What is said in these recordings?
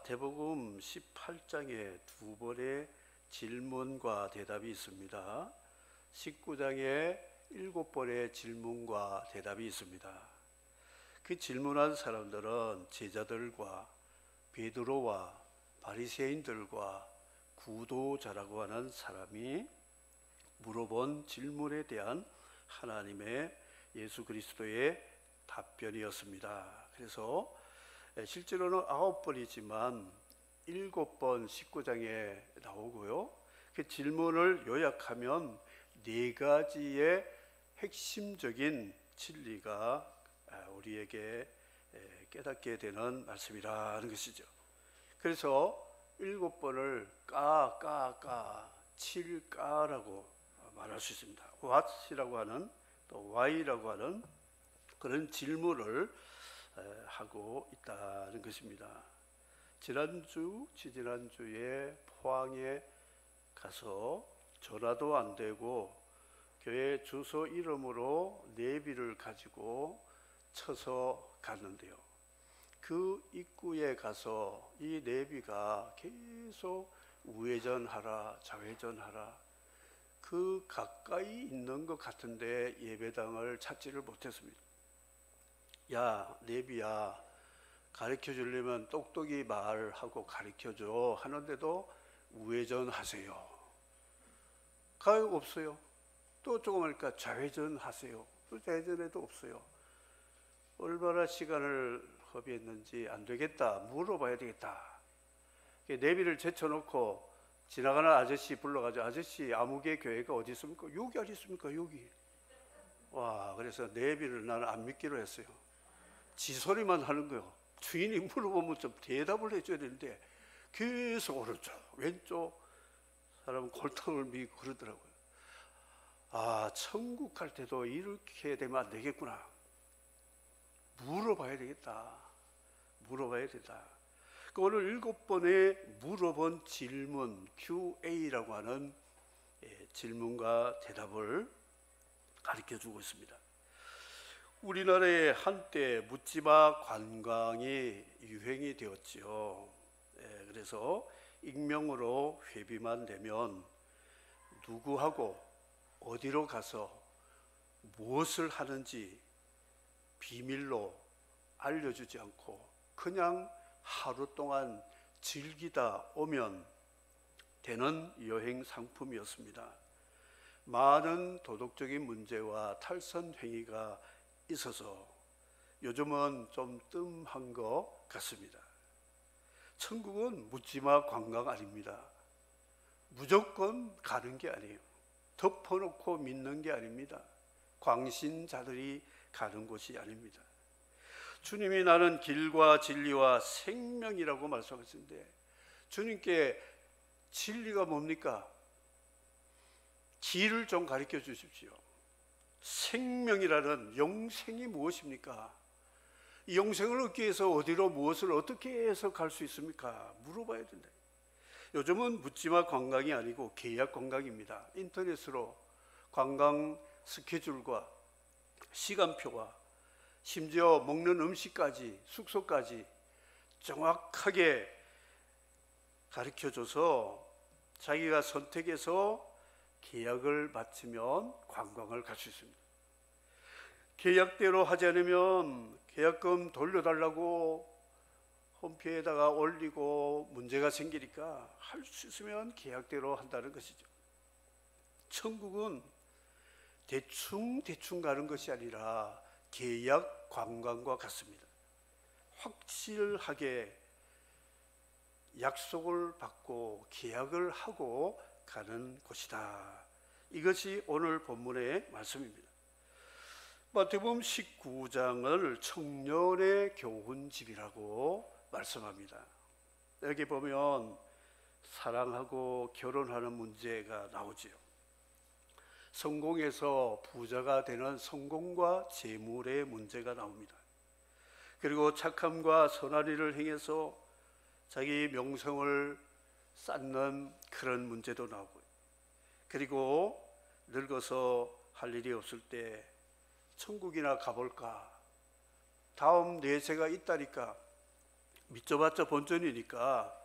마태복음 18장에 두 번의 질문과 대답이 있습니다. 19장에 7번의 질문과 대답이 있습니다. 그 질문한 사람들은 제자들과 베드로와 바리새인들과 구도자라고 하는 사람이 물어본 질문에 대한 하나님의 예수 그리스도의 답변이었습니다. 그래서 실제로는 9번이지만 7번 19장에 나오고요. 그 질문을 요약하면 4가지의 핵심적인 진리가 우리에게 깨닫게 되는 말씀이라는 것이죠. 그래서 7번을 칠까라고 말할 수 있습니다. what이라고 하는 또 why라고 하는 그런 질문을 하고 있다는 것입니다. 지지난주에 포항에 가서 전화도 안 되고 교회 주소 이름으로 내비를 가지고 쳐서 갔는데요. 그 입구에 가서 이 내비가 계속 우회전하라 좌회전하라, 그 가까이 있는 것 같은데 예배당을 찾지를 못했습니다. 야 내비야, 가르쳐 주려면 똑똑히 말하고 가르쳐 줘 하는데도 우회전하세요. 가요 없어요. 또 조금 하니까 좌회전하세요. 또 좌회전해도 없어요. 얼마나 시간을 허비했는지 안 되겠다, 물어봐야 되겠다. 내비를 제쳐놓고 지나가는 아저씨 불러가지고, 아저씨 아무개 교회가 어디 있습니까? 여기 어디 있습니까? 여기. 와, 그래서 내비를 나는 안 믿기로 했어요. 지 소리만 하는 거예요. 주인이 물어보면 좀 대답을 해줘야 되는데 계속 오른쪽 왼쪽, 사람은 골탕을 미고 그러더라고요. 아, 천국 갈 때도 이렇게 되면 안 되겠구나. 물어봐야 되겠다. 물어봐야 된다. 오늘 7번의 물어본 질문, QA라고 하는 질문과 대답을 가르쳐 주고 있습니다. 우리나라에 한때 묻지마 관광이 유행이 되었지요. 그래서 익명으로 회비만 내면 누구하고 어디로 가서 무엇을 하는지 비밀로 알려주지 않고 그냥 하루 동안 즐기다 오면 되는 여행 상품이었습니다. 많은 도덕적인 문제와 탈선 행위가 있어서 요즘은 좀 뜸한 것 같습니다. 천국은 묻지마 관광 아닙니다. 무조건 가는 게 아니에요. 덮어놓고 믿는 게 아닙니다. 광신자들이 가는 곳이 아닙니다. 주님이 나는 길과 진리와 생명이라고 말씀하셨는데, 주님께 진리가 뭡니까? 길을 좀 가르쳐 주십시오. 생명이라는 영생이 무엇입니까? 이 영생을 얻기 위해서 어디로 무엇을 어떻게 해서 갈 수 있습니까? 물어봐야 된다. 요즘은 묻지마 관광이 아니고 계약 관광입니다. 인터넷으로 관광 스케줄과 시간표와 심지어 먹는 음식까지 숙소까지 정확하게 가르쳐줘서 자기가 선택해서 계약을 마치면 관광을 갈 수 있습니다. 계약대로 하지 않으면 계약금 돌려달라고 홈페이지에다가 올리고 문제가 생기니까 할 수 있으면 계약대로 한다는 것이죠. 천국은 대충 가는 것이 아니라 계약 관광과 같습니다. 확실하게 약속을 받고 계약을 하고 가는 곳이다. 이것이 오늘 본문의 말씀입니다. 마태복음 19장을 청년의 교훈집이라고 말씀합니다. 여기 보면 사랑하고 결혼하는 문제가 나오지요. 성공해서 부자가 되는 성공과 재물의 문제가 나옵니다. 그리고 착함과 선한 일을 행해서 자기 명성을 쌓는 그런 문제도 나오고요. 그리고 늙어서 할 일이 없을 때 천국이나 가볼까, 다음 내세가 있다니까 믿어봤자 본전이니까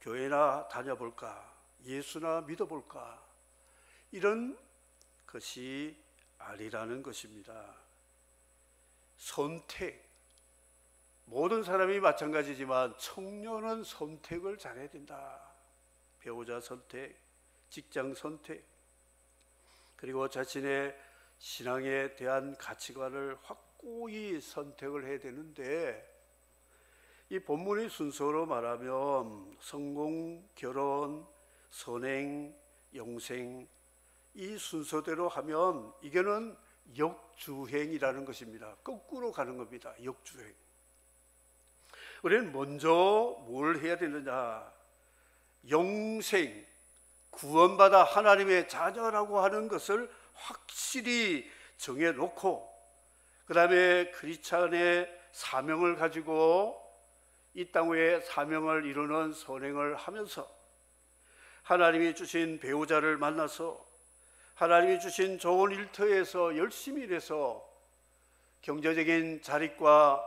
교회나 다녀볼까, 예수나 믿어볼까, 이런 것이 아니라는 것입니다. 선택, 모든 사람이 마찬가지지만 청년은 선택을 잘해야 된다. 배우자 선택, 직장 선택, 그리고 자신의 신앙에 대한 가치관을 확고히 선택을 해야 되는데, 이 본문의 순서로 말하면 성공, 결혼, 선행, 영생, 이 순서대로 하면 이게는 역주행이라는 것입니다. 거꾸로 가는 겁니다. 역주행. 우리는 먼저 뭘 해야 되느냐? 영생, 구원받아 하나님의 자녀라고 하는 것을 확실히 정해놓고, 그 다음에 크리스찬의 사명을 가지고 이 땅 위에 사명을 이루는 선행을 하면서 하나님이 주신 배우자를 만나서 하나님이 주신 좋은 일터에서 열심히 일해서 경제적인 자립과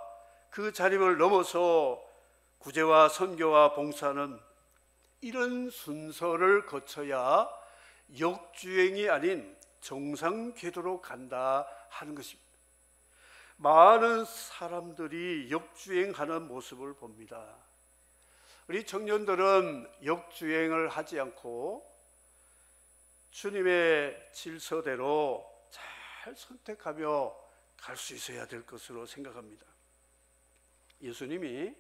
그 자립을 넘어서 구제와 선교와 봉사는 이런 순서를 거쳐야 역주행이 아닌 정상 궤도로 간다 하는 것입니다. 많은 사람들이 역주행하는 모습을 봅니다. 우리 청년들은 역주행을 하지 않고 주님의 질서대로 잘 선택하며 갈 수 있어야 될 것으로 생각합니다. 예수님이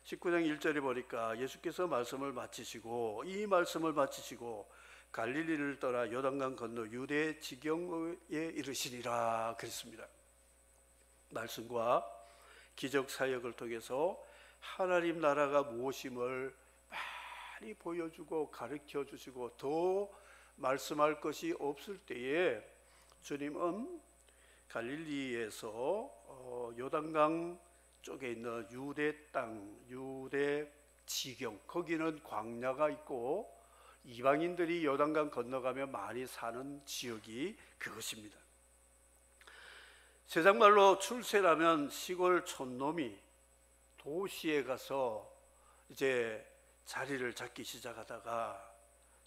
19장 1절에 보니까 예수께서 이 말씀을 마치시고 갈릴리를 떠나 요단강 건너 유대 지경에 이르시니라 그랬습니다. 말씀과 기적 사역을 통해서 하나님 나라가 무엇임을 많이 보여주고 가르쳐 주시고, 더 말씀할 것이 없을 때에 주님은 갈릴리에서 요단강 쪽에 있는 유대 땅, 유대 지경, 거기는 광야가 있고 이방인들이 요단강 건너가며 많이 사는 지역이 그것입니다. 세상 말로 출세라면 시골 촌놈이 도시에 가서 이제 자리를 잡기 시작하다가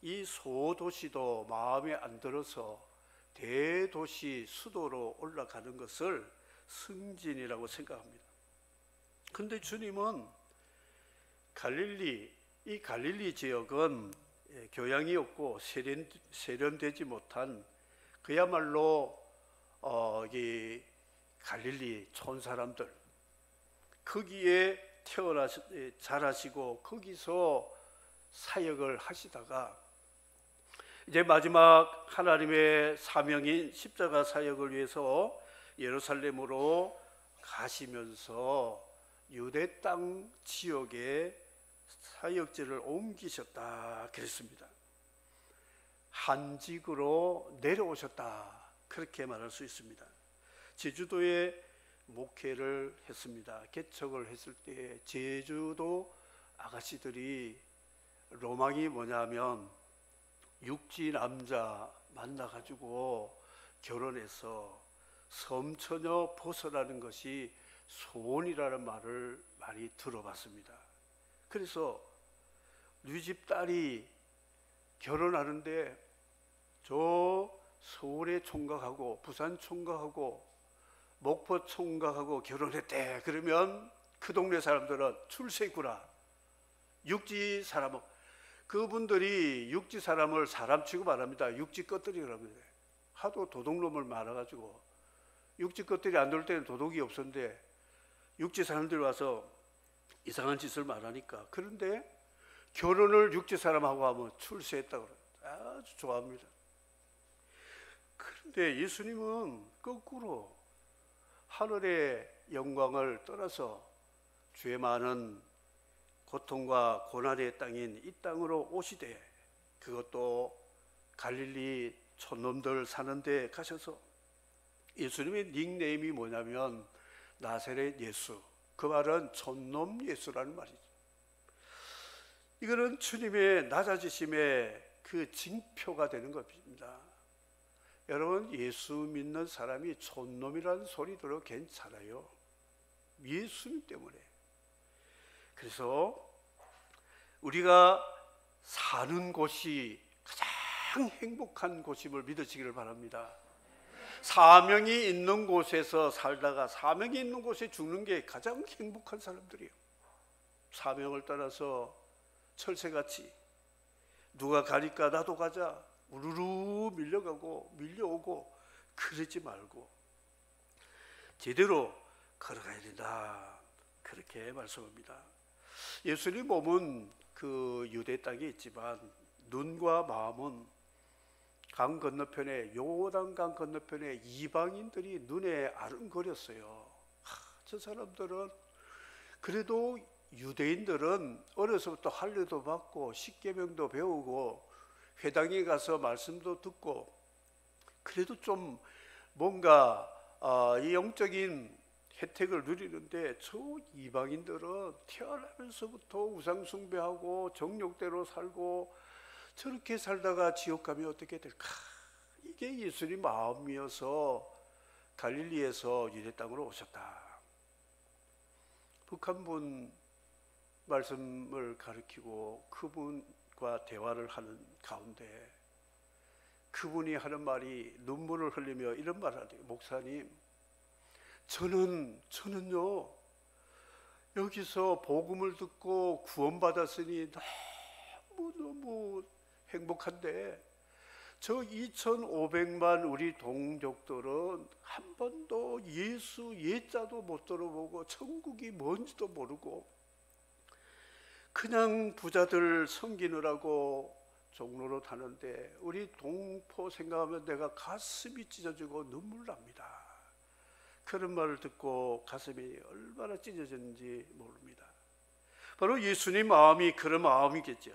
이 소도시도 마음에 안 들어서 대도시 수도로 올라가는 것을 승진이라고 생각합니다. 근데 주님은 이 갈릴리 지역은 교양이 없고 세련되지 못한 그야말로 이 갈릴리 촌 사람들, 거기에 자라시고 거기서 사역을 하시다가 이제 마지막 하나님의 사명인 십자가 사역을 위해서 예루살렘으로 가시면서 유대 땅 지역에 사역지를 옮기셨다 그랬습니다. 한직으로 내려오셨다, 그렇게 말할 수 있습니다. 제주도에 목회를 했습니다. 개척을 했을 때 제주도 아가씨들이 로망이 뭐냐면 육지 남자 만나가지고 결혼해서 섬처녀 벗어나는 것이 소원이라는 말을 많이 들어봤습니다. 그래서 우리 집 딸이 결혼하는데 저 서울의 총각하고 부산 총각하고 목포 총각하고 결혼했대. 그러면 그 동네 사람들은 출세구나, 육지 사람, 그분들이 육지 사람을 사람 취급 안 합니다. 육지 것들이라고 합니다. 하도 도둑놈을 많아가지고 육지 것들이 안 될 때는 도둑이 없었는데 육지 사람들이 와서 이상한 짓을 말하니까, 그런데 결혼을 육지 사람하고 하면 출세했다고 아주 좋아합니다. 그런데 예수님은 거꾸로 하늘의 영광을 떠나서 죄 많은 고통과 고난의 땅인 이 땅으로 오시되, 그것도 갈릴리 촌놈들 사는 데 가셔서 예수님의 닉네임이 뭐냐면 나사렛 예수, 그 말은 촌놈 예수라는 말이죠. 이거는 주님의 낮아지심의 그 징표가 되는 겁니다. 여러분, 예수 믿는 사람이 촌놈이라는 소리 들어도 괜찮아요. 예수님 때문에. 그래서 우리가 사는 곳이 가장 행복한 곳임을 믿으시기를 바랍니다. 사명이 있는 곳에서 살다가 사명이 있는 곳에 죽는 게 가장 행복한 사람들이에요. 사명을 따라서 철새같이 누가 가니까 나도 가자 우르르 밀려가고 밀려오고 그러지 말고 제대로 걸어가야 된다, 그렇게 말씀합니다. 예수님 몸은 그 유대 땅에 있지만 눈과 마음은 강 건너편에, 요단강 건너편에 이방인들이 눈에 아른거렸어요. 저 사람들은 그래도 유대인들은 어려서부터 할례도 받고 십계명도 배우고 회당에 가서 말씀도 듣고 그래도 좀 뭔가 이 영적인 혜택을 누리는데, 저 이방인들은 태어나면서부터 우상 숭배하고 정욕대로 살고 저렇게 살다가 지옥 가면 어떻게 될까? 이게 예수님 마음이어서 갈릴리에서 유대 땅으로 오셨다. 북한분 말씀을 가르치고 그분과 대화를 하는 가운데 그분이 하는 말이 눈물을 흘리며 이런 말을 하네요. 목사님, 저는요 여기서 복음을 듣고 구원받았으니 너무 행복한데 저 2,500만 우리 동족들은 한 번도 예수 예자도 못 들어보고 천국이 뭔지도 모르고 그냥 부자들 섬기느라고 종로로 타는데 우리 동포 생각하면 내가 가슴이 찢어지고 눈물 납니다. 그런 말을 듣고 가슴이 얼마나 찢어졌는지 모릅니다. 바로 예수님 마음이 그런 마음이겠죠.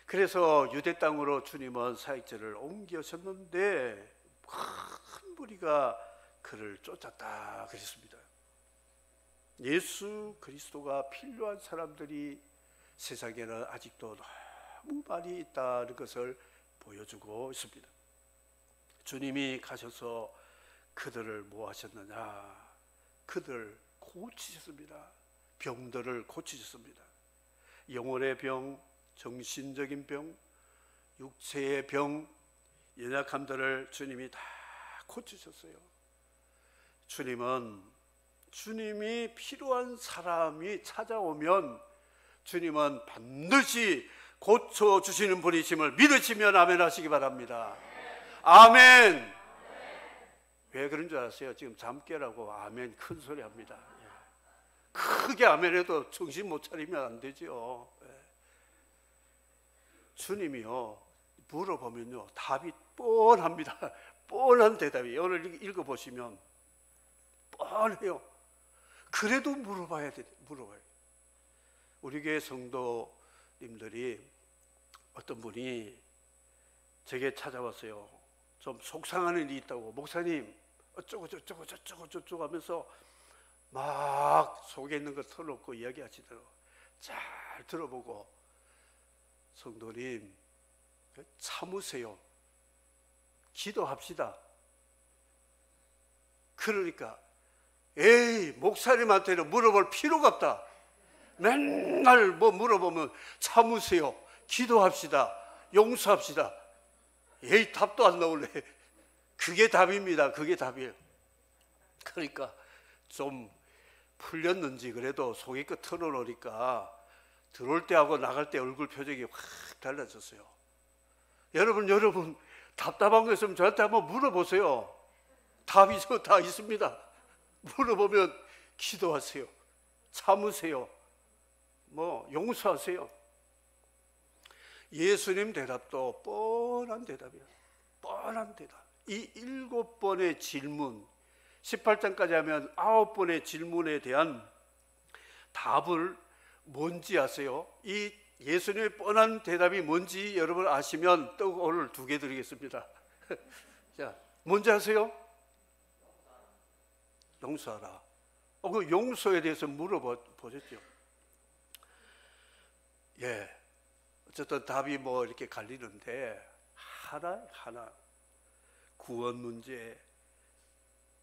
그래서 유대 땅으로 주님은 사역지를 옮기셨는데 큰 무리가 그를 쫓았다 그랬습니다. 예수 그리스도가 필요한 사람들이 세상에는 아직도 너무 많이 있다는 것을 보여주고 있습니다. 주님이 가셔서 그들을 뭐 하셨느냐? 그들 고치셨습니다. 병들을 고치셨습니다. 영혼의 병, 정신적인 병, 육체의 병, 연약함들을 주님이 다 고치셨어요. 주님이 필요한 사람이 찾아오면 주님은 반드시 고쳐주시는 분이심을 믿으시면 아멘 하시기 바랍니다. 아멘. 왜 그런 줄 아세요? 지금 잠 깨라고 아멘 큰 소리 합니다. 크게 아멘해도 정신 못 차리면 안 되죠. 주님이요 물어보면요 답이 뻔합니다. 뻔한 대답이 오늘 읽어보시면 뻔해요. 그래도 물어봐야 돼. 물어봐요. 우리 교회 성도님들이 어떤 분이 제게 찾아왔어요. 좀 속상한 일이 있다고. 목사님 어쩌고 저쩌고 하면서 막 속에 있는 거 털어놓고 이야기하시더라고요. 잘 들어보고 성도님 참으세요. 기도합시다. 그러니까 에이 목사님한테는 물어볼 필요가 없다. 맨날 뭐 물어보면 참으세요. 기도합시다. 용서합시다. 에이 답도 안 나올래. 그게 답입니다. 그게 답이에요. 그러니까 좀 풀렸는지 그래도 속에 거 털어놓으니까 들어올 때하고 나갈 때 얼굴 표정이 확 달라졌어요. 여러분 답답한 거 있으면 저한테 한번 물어보세요. 답이 다 있습니다. 물어보면 기도하세요. 참으세요. 뭐 용서하세요. 예수님 대답도 뻔한 대답이에요. 뻔한 대답. 이 7번의 질문, 18장까지 하면 9번의 질문에 대한 답을 뭔지 아세요? 이 예수님의 뻔한 대답이 뭔지 여러분 아시면 떡 오늘 2개 드리겠습니다. 자, 뭔지 아세요? 용서하라. 그 용서에 대해서 물어보셨죠? 예. 어쨌든 답이 뭐 이렇게 갈리는데 하나 구원 문제,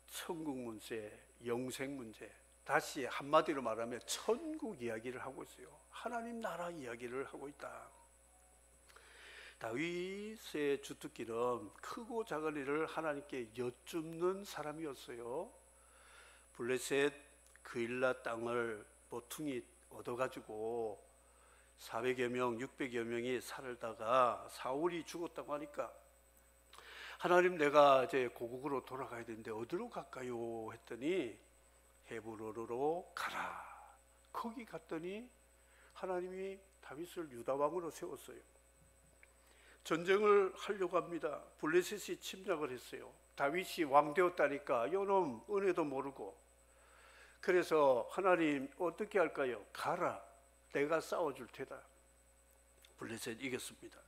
천국 문제, 영생 문제 다시 한마디로 말하면 천국 이야기를 하고 있어요. 하나님 나라 이야기를 하고 있다. 다윗의 주특기는 크고 작은 일을 하나님께 여쭙는 사람이었어요. 블레셋 그일라 땅을 모퉁이 얻어가지고 400여 명, 600여 명이 살다가 사울이 죽었다고 하니까 하나님, 내가 이제 고국으로 돌아가야 되는데 어디로 갈까요? 했더니 헤브론으로 가라. 거기 갔더니 하나님이 다윗을 유다왕으로 세웠어요. 전쟁을 하려고 합니다. 블레셋이 침략을 했어요. 다윗이 왕 되었다니까 요놈 은혜도 모르고. 그래서 하나님 어떻게 할까요? 가라, 내가 싸워줄 테다. 블레셋 이겼습니다.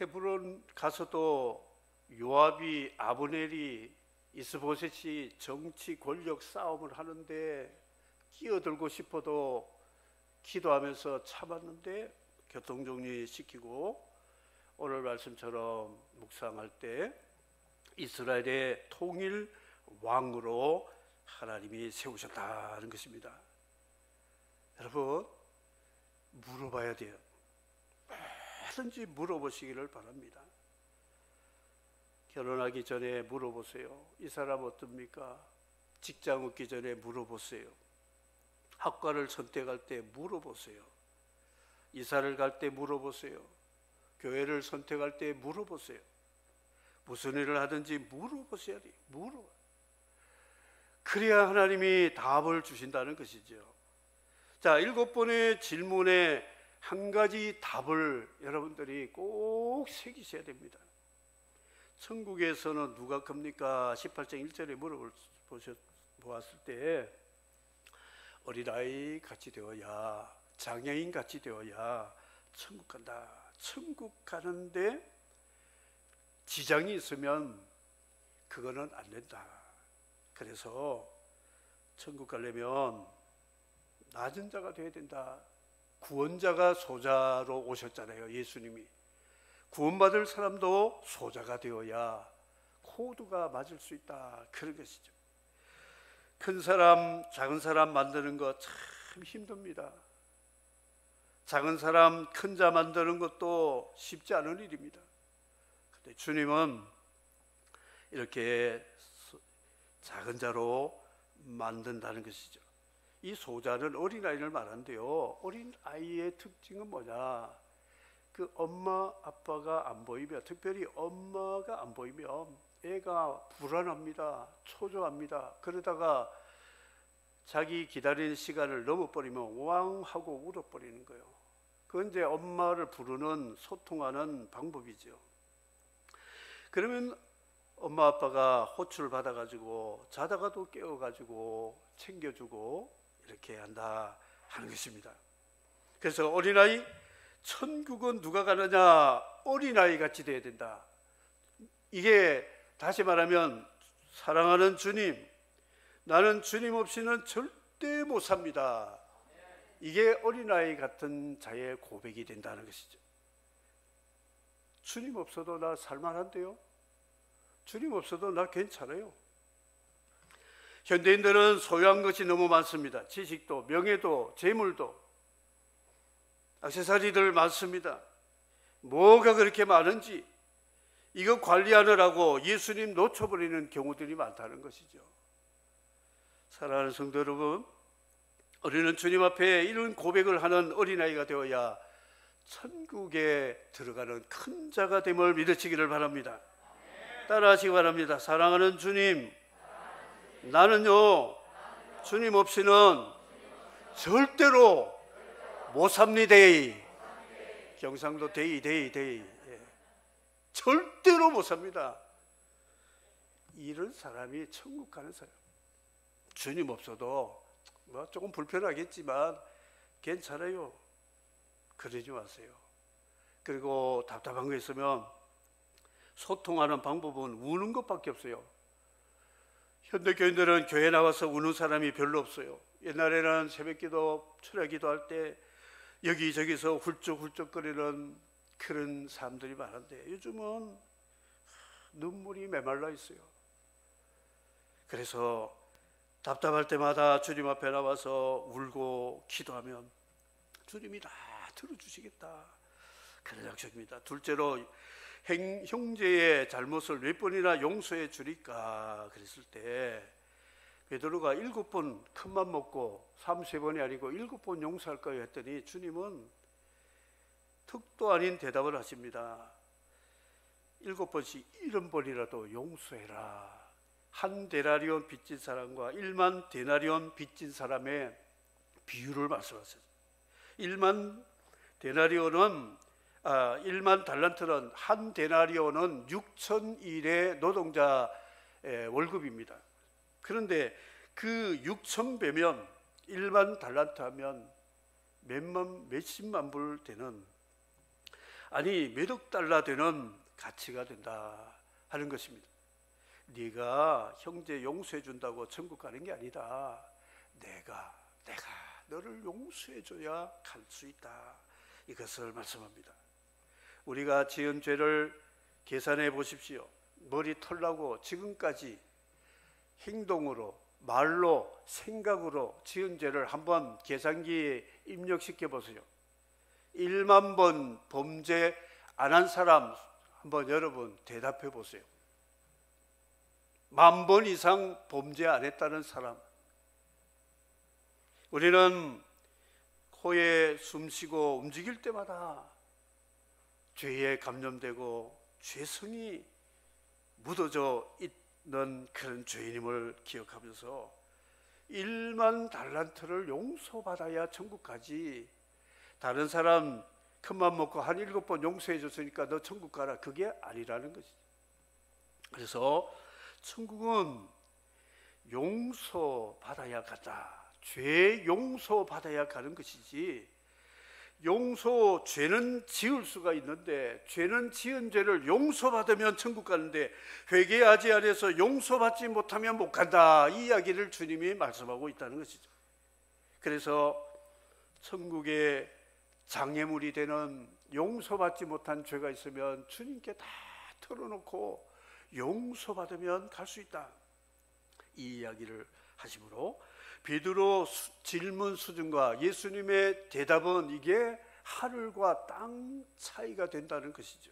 헤브론 가서도 요압이, 아브넬이, 이스보셋이 정치 권력 싸움을 하는데 끼어들고 싶어도 기도하면서 참았는데 교통정리 시키고, 오늘 말씀처럼 묵상할 때 이스라엘의 통일 왕으로 하나님이 세우셨다는 것입니다. 여러분, 물어봐야 돼요. 뭐든지 물어보시기를 바랍니다. 결혼하기 전에 물어보세요. 이 사람 어떻습니까? 직장 얻기 전에 물어보세요. 학과를 선택할 때 물어보세요. 이사를 갈 때 물어보세요. 교회를 선택할 때 물어보세요. 무슨 일을 하든지 물어보셔야 돼요. 그래야 하나님이 답을 주신다는 것이죠. 자, 7번의 질문에 한 가지 답을 여러분들이 꼭 새기셔야 됩니다. 천국에서는 누가 큽니까? 18장 1절에 물어보았을 때 어린아이 같이 되어야, 장애인 같이 되어야 천국 간다. 천국 가는데 지장이 있으면 그거는 안 된다. 그래서 천국 가려면 낮은 자가 되어야 된다. 구원자가 소자로 오셨잖아요. 예수님이. 구원받을 사람도 소자가 되어야 코드가 맞을 수 있다. 그런 것이죠. 큰 사람, 작은 사람 만드는 거 참 힘듭니다. 작은 사람, 큰 자 만드는 것도 쉽지 않은 일입니다. 근데 주님은 이렇게 작은 자로 만든다는 것이죠. 이 소자는 어린아이를 말하는데요, 어린아이의 특징은 뭐냐? 그 엄마 아빠가 안 보이면, 특별히 엄마가 안 보이면 애가 불안합니다. 초조합니다. 그러다가 자기 기다리는 시간을 넘어버리면 왕 하고 울어버리는 거예요. 그건 이제 엄마를 부르는, 소통하는 방법이죠. 그러면 엄마 아빠가 호출을 받아가지고 자다가도 깨워가지고 챙겨주고 이렇게 한다 하는 것입니다. 그래서 어린아이, 천국은 누가 가느냐? 어린아이 같이 돼야 된다. 이게 다시 말하면 사랑하는 주님, 나는 주님 없이는 절대 못 삽니다. 이게 어린아이 같은 자의 고백이 된다는 것이죠. 주님 없어도 나 살만한데요? 주님 없어도 나 괜찮아요. 현대인들은 소유한 것이 너무 많습니다. 지식도, 명예도, 재물도, 액세서리들 많습니다. 뭐가 그렇게 많은지 이거 관리하느라고 예수님 놓쳐버리는 경우들이 많다는 것이죠. 사랑하는 성도 여러분, 우리는 주님 앞에 이런 고백을 하는 어린아이가 되어야 천국에 들어가는 큰 자가 됨을 믿으시기를 바랍니다. 따라하시기 바랍니다. 사랑하는 주님, 나는요 주님 없이는 절대로 못 삽니다. 경상도 데이. 절대로 못 삽니다. 이런 사람이 천국 가는 사람. 주님 없어도 뭐 조금 불편하겠지만 괜찮아요. 그러지 마세요. 그리고 답답한 거 있으면 소통하는 방법은 우는 것밖에 없어요. 현대 교인들은 교회 나와서 우는 사람이 별로 없어요. 옛날에는 새벽기도, 철야기도 할 때 여기저기서 훌쩍훌쩍거리는 그런 사람들이 많은데 요즘은 눈물이 메말라 있어요. 그래서 답답할 때마다 주님 앞에 나와서 울고 기도하면 주님이 다 들어주시겠다. 그런 약속입니다. 둘째로 형제의 잘못을 몇 번이나 용서해 주리까 그랬을 때 베드로가 7번 큰맘 먹고 3-4번이 아니고 7번 용서할 거예요 했더니 주님은 턱도 아닌 대답을 하십니다. 7번씩 70번이라도 용서해라. 한 데나리온 빚진 사람과 1만 데나리온 빚진 사람의 비유를 말씀하셨어요. 1만 달란트는 한 데나리온은 6,000일의 노동자의 월급입니다. 그런데 그 6,000배면 1만 달란트 하면 몇십만 불 되는, 아니 몇억 달러 되는 가치가 된다 하는 것입니다. 네가 형제 용서해 준다고 천국 가는 게 아니다. 내가 너를 용서해 줘야 갈 수 있다. 이것을 말씀합니다. 우리가 지은 죄를 계산해 보십시오. 머리 털나고 지금까지 행동으로, 말로, 생각으로 지은 죄를 한번 계산기에 입력시켜 보세요. 1만 번 범죄 안 한 사람 한번 여러분 대답해 보세요. 10,000번 이상 범죄 안 했다는 사람. 우리는 코에 숨쉬고 움직일 때마다 죄에 감염되고 죄성이 묻어져 있는 그런 죄인임을 기억하면서 1만 달란트를 용서받아야 천국 가지. 다른 사람 큰맘 먹고 한 7번 용서해 줬으니까 너 천국 가라, 그게 아니라는 것이지. 그래서 천국은 용서받아야 가다. 죄 용서받아야 가는 것이지, 죄는 지을 수가 있는데 죄는 지은 죄를 용서받으면 천국 가는데 회개하지 않아서 용서받지 못하면 못 간다. 이 이야기를 주님이 말씀하고 있다는 것이죠. 그래서 천국의 장애물이 되는 용서받지 못한 죄가 있으면 주님께 다 털어놓고 용서받으면 갈 수 있다. 이 이야기를 하심으로 베드로 질문 수준과 예수님의 대답은 이게 하늘과 땅 차이가 된다는 것이죠.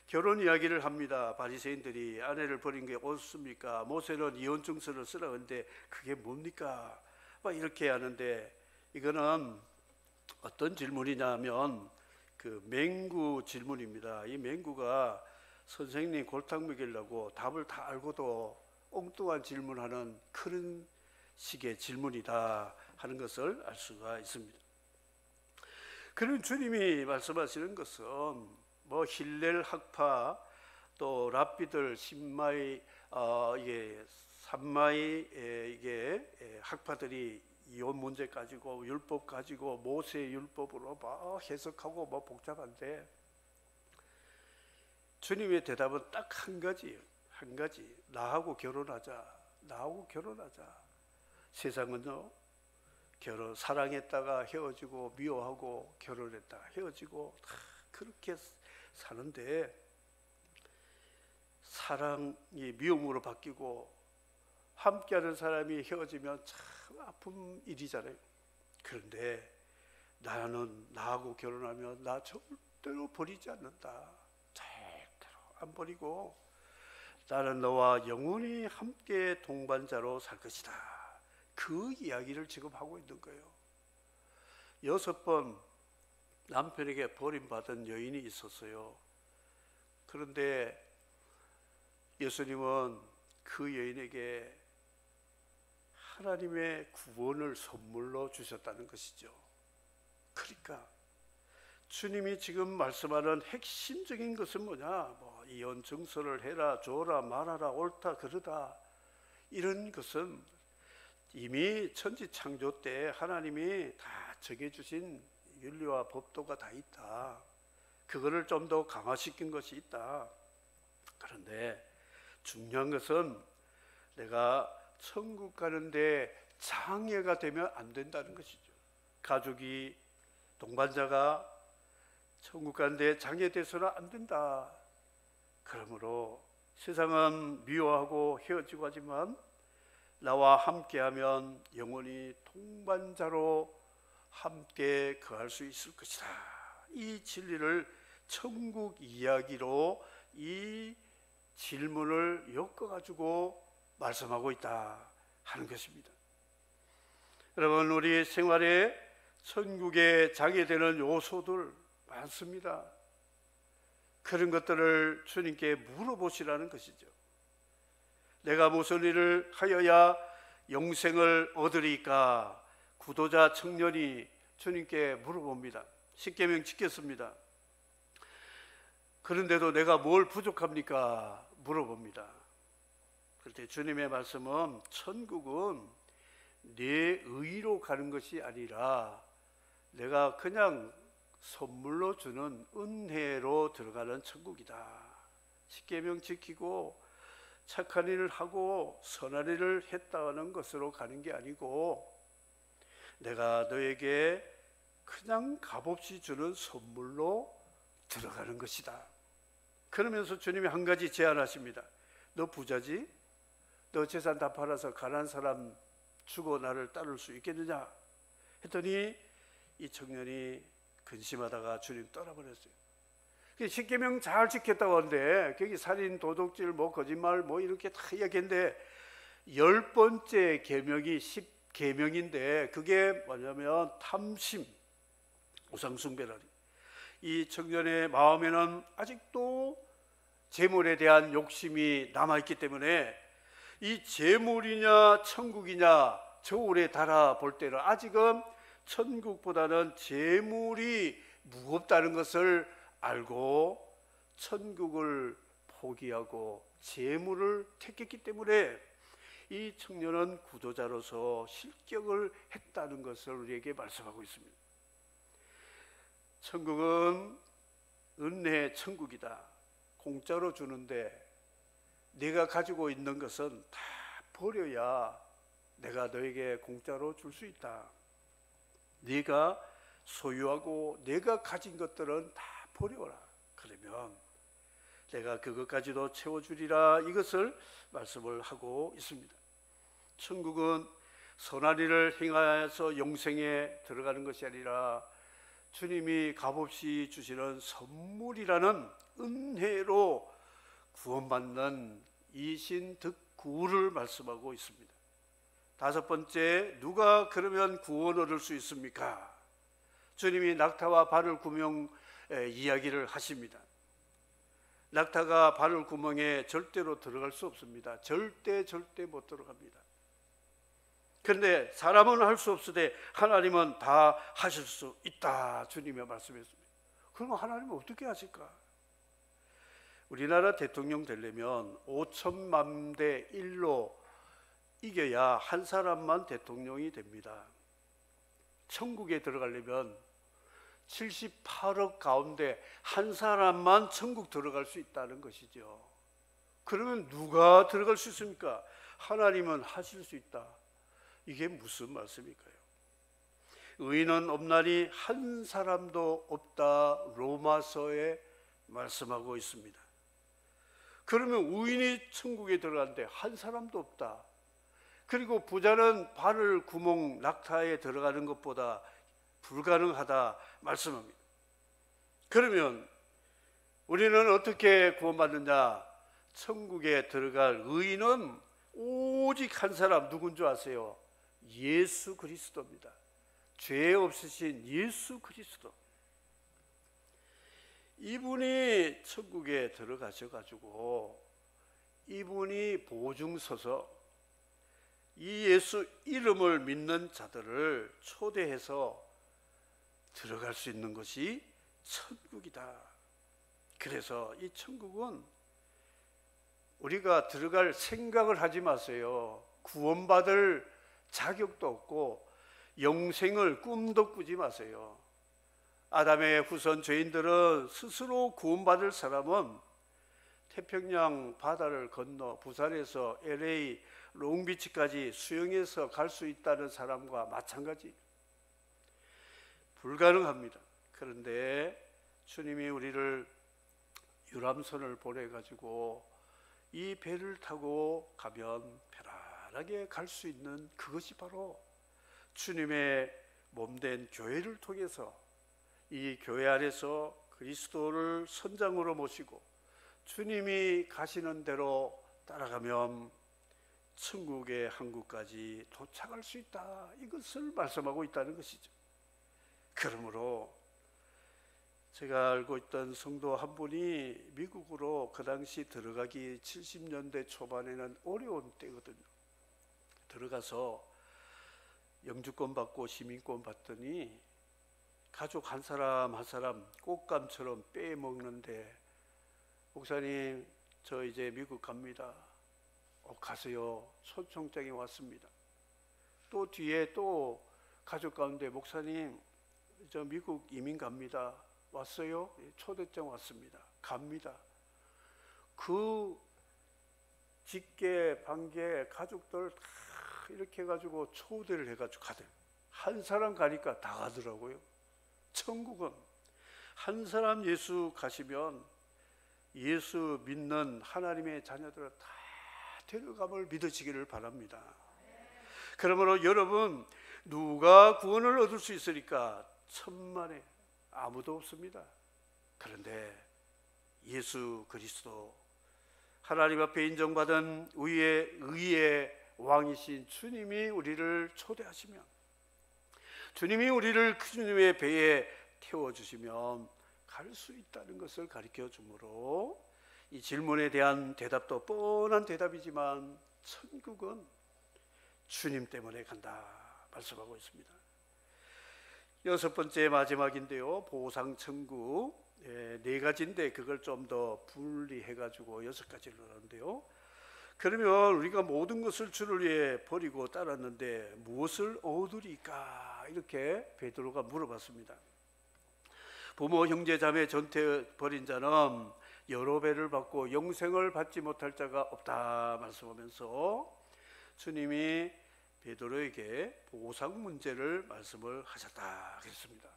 결혼 이야기를 합니다. 바리새인들이 아내를 버린 게 옳습니까? 모세는 이혼 증서를 쓰라고 하는데 그게 뭡니까? 막 이렇게 하는데, 이거는 어떤 질문이냐면 그 맹구 질문입니다. 이 맹구가 선생님 골탕 먹이려고 답을 다 알고도 엉뚱한 질문하는 그런 식의 질문이다 하는 것을 알 수가 있습니다. 그런 주님이 말씀하시는 것은 뭐 힐렐 학파, 또 랍비들 신마이, 이게 산마이, 이게 학파들이 이혼 문제 가지고 율법 가지고 모세 율법으로 막 해석하고 뭐 복잡한데, 주님의 대답은 딱 한 가지예요. 한 가지. 나하고 결혼하자. 세상은요, 사랑했다가 헤어지고 미워하고 결혼했다가 헤어지고 다 그렇게 사는데, 사랑이 미움으로 바뀌고 함께하는 사람이 헤어지면 참 아픈 일이잖아요. 그런데 나는 나하고 결혼하면 나 절대로 버리지 않는다. 절대로 안 버리고 나는 너와 영원히 함께 동반자로 살 것이다. 그 이야기를 지금 하고 있는 거예요. 6번 남편에게 버림받은 여인이 있었어요. 그런데 예수님은 그 여인에게 하나님의 구원을 선물로 주셨다는 것이죠. 그러니까 주님이 지금 말씀하는 핵심적인 것은 뭐냐? 뭐 이혼 증서를 해라, 줘라, 말하라, 옳다, 그르다, 이런 것은 이미 천지 창조 때 하나님이 다 정해주신 윤리와 법도가 다 있다. 그거를 좀 더 강화시킨 것이 있다. 그런데 중요한 것은 내가 천국 가는데 장애가 되면 안 된다는 것이죠. 가족이, 동반자가 천국 가는데 장애돼서는 안 된다. 그러므로 세상은 미워하고 헤어지고 하지만 나와 함께하면 영원히 동반자로 함께 거할 수 있을 것이다. 이 진리를 천국 이야기로 이 질문을 엮어가지고 말씀하고 있다 하는 것입니다. 여러분, 우리 생활에 천국에 자게 되는 요소들 많습니다. 그런 것들을 주님께 물어보시라는 것이죠. 내가 무슨 일을 하여야 영생을 얻으리까? 구도자 청년이 주님께 물어봅니다. 십계명 지켰습니다. 그런데도 내가 뭘 부족합니까? 물어봅니다. 그럴 때 주님의 말씀은 천국은 내 의로 가는 것이 아니라 내가 그냥 선물로 주는 은혜로 들어가는 천국이다. 십계명 지키고 착한 일을 하고 선한 일을 했다는 것으로 가는 게 아니고 내가 너에게 그냥 값없이 주는 선물로 들어가는 것이다. 그러면서 주님이 한 가지 제안하십니다. 너 부자지? 너 재산 다 팔아서 가난한 사람 주고 나를 따를 수 있겠느냐? 했더니 이 청년이 근심하다가 주님 떠나버렸어요. 십계명 잘 지켰다고 하는데 거기 살인, 도둑질, 거짓말 이렇게 다 이야기했는데 10번째 계명이 10계명인데 그게 뭐냐면 탐심, 우상숭배라니. 이 청년의 마음에는 아직도 재물에 대한 욕심이 남아있기 때문에 이 재물이냐 천국이냐 저울에 달아볼 때는 아직은 천국보다는 재물이 무겁다는 것을 알고 천국을 포기하고 재물을 택했기 때문에 이 청년은 구도자로서 실격을 했다는 것을 우리에게 말씀하고 있습니다. 천국은 은혜의 천국이다. 공짜로 주는데 네가 가지고 있는 것은 다 버려야 내가 너에게 공짜로 줄 수 있다. 네가 소유하고 내가 가진 것들은 다 버려라. 그러면 내가 그것까지도 채워주리라. 이것을 말씀을 하고 있습니다. 천국은 선한 일을 행하여서 영생에 들어가는 것이 아니라 주님이 값없이 주시는 선물이라는 은혜로 구원받는 이신득구를 말씀하고 있습니다. 다섯 번째, 누가 그러면 구원 얻을 수 있습니까? 주님이 낙타와 바늘 구멍 이야기를 하십니다. 낙타가 바늘 구멍에 절대로 들어갈 수 없습니다. 절대 못 들어갑니다. 그런데 사람은 할 수 없으되 하나님은 다 하실 수 있다. 주님의 말씀했습니다. 그러면 하나님은 어떻게 하실까? 우리나라 대통령 되려면 5천만 대 1로 이겨야 한 사람만 대통령이 됩니다. 천국에 들어가려면 78억 가운데 한 사람만 천국 들어갈 수 있다는 것이죠. 그러면 누가 들어갈 수 있습니까? 하나님은 하실 수 있다. 이게 무슨 말씀일까요? 의인은 없나니 한 사람도 없다. 로마서에 말씀하고 있습니다. 그러면 의인이 천국에 들어가는데 한 사람도 없다. 그리고 부자는 바늘 구멍 낙타에 들어가는 것보다 불가능하다 말씀합니다. 그러면 우리는 어떻게 구원받느냐? 천국에 들어갈 의인은 오직 한 사람, 누군 줄 아세요? 예수 그리스도입니다. 죄 없으신 예수 그리스도. 이분이 천국에 들어가셔가지고 이분이 보증 서서 이 예수 이름을 믿는 자들을 초대해서 들어갈 수 있는 것이 천국이다. 그래서 이 천국은 우리가 들어갈 생각을 하지 마세요. 구원받을 자격도 없고 영생을 꿈도 꾸지 마세요. 아담의 후손 죄인들은 스스로 구원받을 사람은 태평양 바다를 건너 부산에서 LA 롱비치까지 수영해서 갈 수 있다는 사람과 마찬가지. 불가능합니다. 그런데 주님이 우리를 유람선을 보내가지고 이 배를 타고 가면 편안하게 갈 수 있는 그것이 바로 주님의 몸된 교회를 통해서 이 교회 안에서 그리스도를 선장으로 모시고 주님이 가시는 대로 따라가면 천국의 항구까지 도착할 수 있다, 이것을 말씀하고 있다는 것이죠. 그러므로 제가 알고 있던 성도 한 분이 미국으로 그 당시 들어가기 70년대 초반에는 어려운 때거든요. 들어가서 영주권 받고 시민권 받더니 가족 한 사람 한 사람 꽃감처럼 빼먹는데, 목사님 저 이제 미국 갑니다. 가세요. 초청장이 왔습니다. 또 뒤에 또 가족 가운데, 목사님 저 미국 이민 갑니다. 왔어요? 초대장 왔습니다. 갑니다. 그 직계 반계 가족들 다 이렇게 해가지고 초대를 해가지고 가대요. 한 사람 가니까 다 가더라고요. 천국은 한 사람 예수 가시면 예수 믿는 하나님의 자녀들을 다 데려감을 믿으시기를 바랍니다. 그러므로 여러분, 누가 구원을 얻을 수 있으니까? 천만에 아무도 없습니다. 그런데 예수 그리스도, 하나님 앞에 인정받은 의의 왕이신 주님이 우리를 초대하시면, 주님이 우리를 주님의 배에 태워주시면 갈 수 있다는 것을 가르쳐 주므로, 이 질문에 대한 대답도 뻔한 대답이지만 천국은 주님 때문에 간다 말씀하고 있습니다. 여섯 번째 마지막인데요, 보상천국. 네 가지인데 그걸 좀 더 분리해 가지고 여섯 가지를 하는데요. 그러면 우리가 모든 것을 주를 위해 버리고 따랐는데 무엇을 얻으리까? 이렇게 베드로가 물어봤습니다. 부모 형제 자매 전체 버린 자는 여러 배를 받고 영생을 받지 못할 자가 없다 말씀하면서 주님이 베드로에게 보상 문제를 말씀을 하셨다 그랬습니다.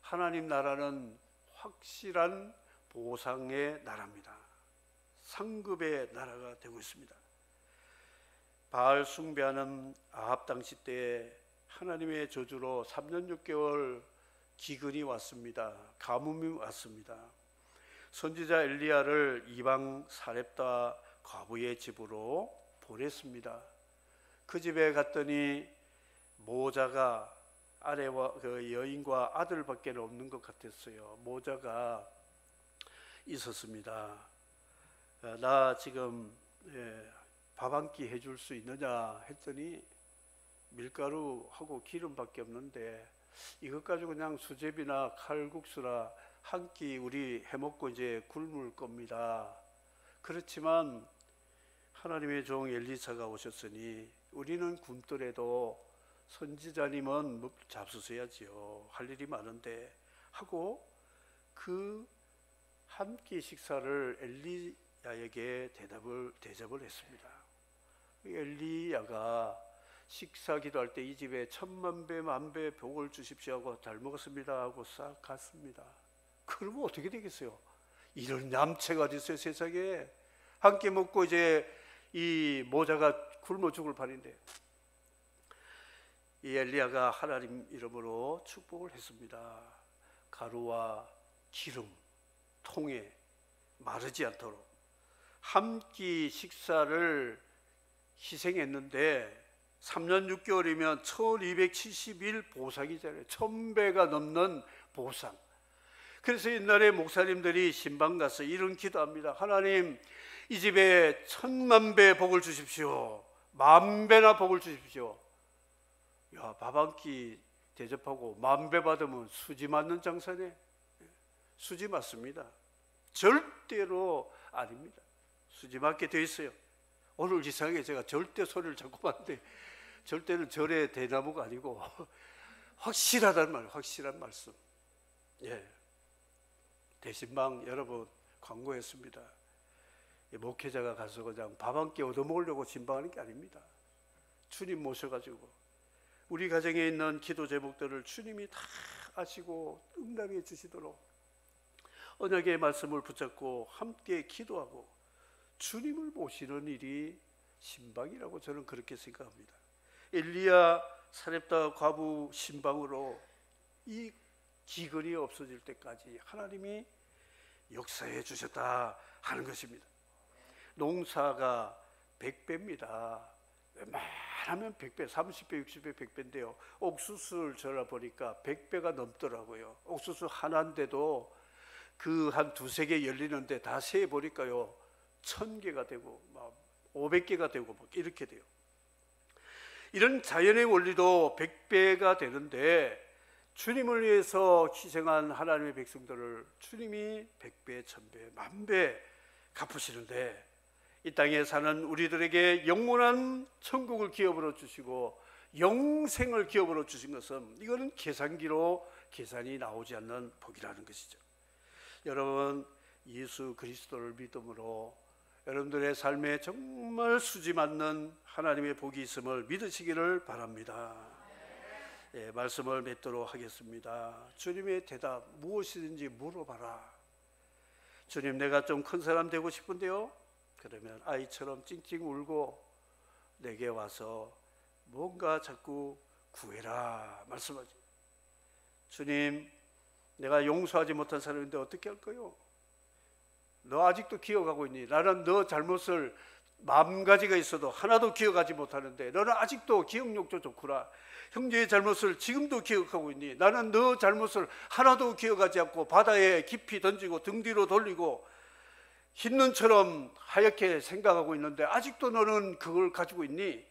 하나님 나라는 확실한 보상의 나라입니다. 상급의 나라가 되고 있습니다. 바알 숭배하는 아합 당시 때 하나님의 저주로 3년 6개월 기근이 왔습니다. 가뭄이 왔습니다. 선지자 엘리야를 이방 사렙다 과부의 집으로 보냈습니다. 그 집에 갔더니 모자가 아내와 그 여인과 아들밖에 없는 것 같았어요. 모자가 있었습니다. 나 지금 밥 한 끼 해줄 수 있느냐 했더니 밀가루하고 기름밖에 없는데 이것 가지고 그냥 수제비나 칼국수나 한 끼 우리 해먹고 이제 굶을 겁니다. 그렇지만 하나님의 종 엘리사가 오셨으니 우리는 굶더라도 선지자님은 잡수셔야지요. 할 일이 많은데 하고 그 한 끼 식사를 엘리야에게 대접을 했습니다. 엘리야가 식사 기도할 때 이 집에 10,000배 만배 복을 주십시오 하고 잘 먹었습니다 하고 싹 갔습니다. 그러면 어떻게 되겠어요? 이런 얌체가 어디 있어요 세상에. 한 끼 먹고 이제 이 모자가 굶어 죽을 판인데, 이 엘리야가 하나님 이름으로 축복을 했습니다. 가루와 기름 통에 마르지 않도록 한 끼 식사를 희생했는데 3년 6개월이면 1270일 보상이잖아요. 1000배가 넘는 보상. 그래서 옛날에 목사님들이 신방 가서 이런 기도합니다. 하나님, 이 집에 10,000,000배 복을 주십시오. 10,000배나 복을 주십시오. 야, 밥 한 끼 대접하고 10,000배 받으면 수지 맞는 장사네. 수지 맞습니다. 절대로 아닙니다. 수지 맞게 돼 있어요. 오늘 이상하게 제가 절대 소리를 자꾸 봤는데 절대는 절의 대나무가 아니고 확실하다는 말, 확실한 말씀. 예. 대신방 여러분 광고했습니다. 목회자가 가서 그냥 밥 한 끼 얻어먹으려고 신방하는 게 아닙니다. 주님 모셔가지고 우리 가정에 있는 기도 제목들을 주님이 다 아시고 응답해 주시도록 언약의 말씀을 붙잡고 함께 기도하고 주님을 모시는 일이 신방이라고 저는 그렇게 생각합니다. 엘리야 사렙다 과부 신방으로 이 기근이 없어질 때까지 하나님이 역사해 주셨다 하는 것입니다. 농사가 100배입니다. 웬만하면 100배, 30배, 60배, 100배인데요. 옥수수를 절어보니까 100배가 넘더라고요. 옥수수 하나인데도 그 한 두세 개 열리는데 다 세보니까요 1000개가 되고 막 500개가 되고 막 이렇게 돼요. 이런 자연의 원리도 100배가 되는데 주님을 위해서 희생한 하나님의 백성들을 주님이 100배, 1000배, 10,000배 갚으시는데 이 땅에 사는 우리들에게 영원한 천국을 기업으로 주시고 영생을 기업으로 주신 것은 이거는 계산기로 계산이 나오지 않는 복이라는 것이죠. 여러분, 예수 그리스도를 믿음으로 여러분들의 삶에 정말 수지 맞는 하나님의 복이 있음을 믿으시기를 바랍니다. 예, 말씀을 맺도록 하겠습니다. 주님의 대답, 무엇이든지 물어봐라. 주님, 내가 좀 큰 사람 되고 싶은데요. 그러면 아이처럼 찡찡 울고 내게 와서 뭔가 자꾸 구해라 말씀하죠. 주님, 내가 용서하지 못한 사람인데 어떻게 할까요? 너 아직도 기억하고 있니? 나는 너 잘못을 10,000가지가 있어도 하나도 기억하지 못하는데 너는 아직도 기억력도 좋구나. 형제의 잘못을 지금도 기억하고 있니? 나는 너 잘못을 하나도 기억하지 않고 바다에 깊이 던지고 등 뒤로 돌리고 흰 눈처럼 하얗게 생각하고 있는데 아직도 너는 그걸 가지고 있니?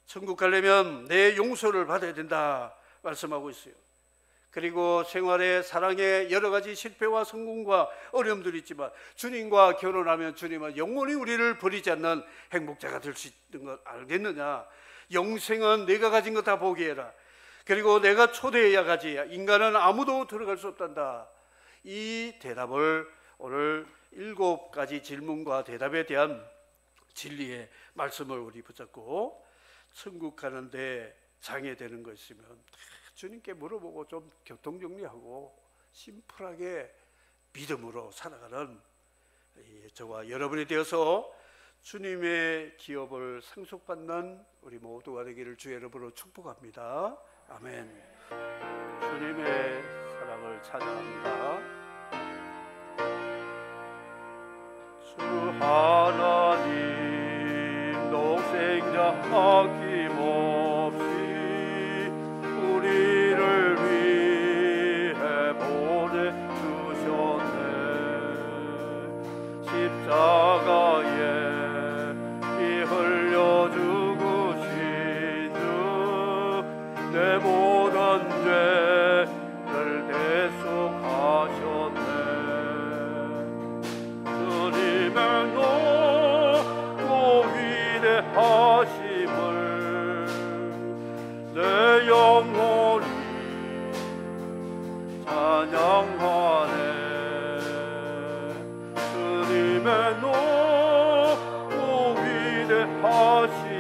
천국 가려면 내 용서를 받아야 된다 말씀하고 있어요. 그리고 생활의 사랑의 여러 가지 실패와 성공과 어려움들이 있지만 주님과 결혼하면 주님은 영원히 우리를 버리지 않는 행복자가 될 수 있는 걸 알겠느냐? 영생은 내가 가진 거 다 포기해라. 그리고 내가 초대해야 가지. 인간은 아무도 들어갈 수 없단다. 이 대답을 오늘 7가지 질문과 대답에 대한 진리의 말씀을 우리 붙잡고 천국 가는데 장애되는 것 있으면 주님께 물어보고 좀 교통정리하고 심플하게 믿음으로 살아가는 저와 여러분이 되어서 주님의 기업을 상속받는 우리 모두가 되기를 주의 이름으로 축복합니다. 아멘. 주님의 사랑을 찬양합니다. 주 하나님 독생자 아낌없이 우리를 위해 보내주셨네. 십자가에 피 흘려 죽으신 주 내 모든 죄를 대속하셨네. 주님의 높고 위대하심을 내 영혼이 찬양하네. 주님의 높고 위대하심을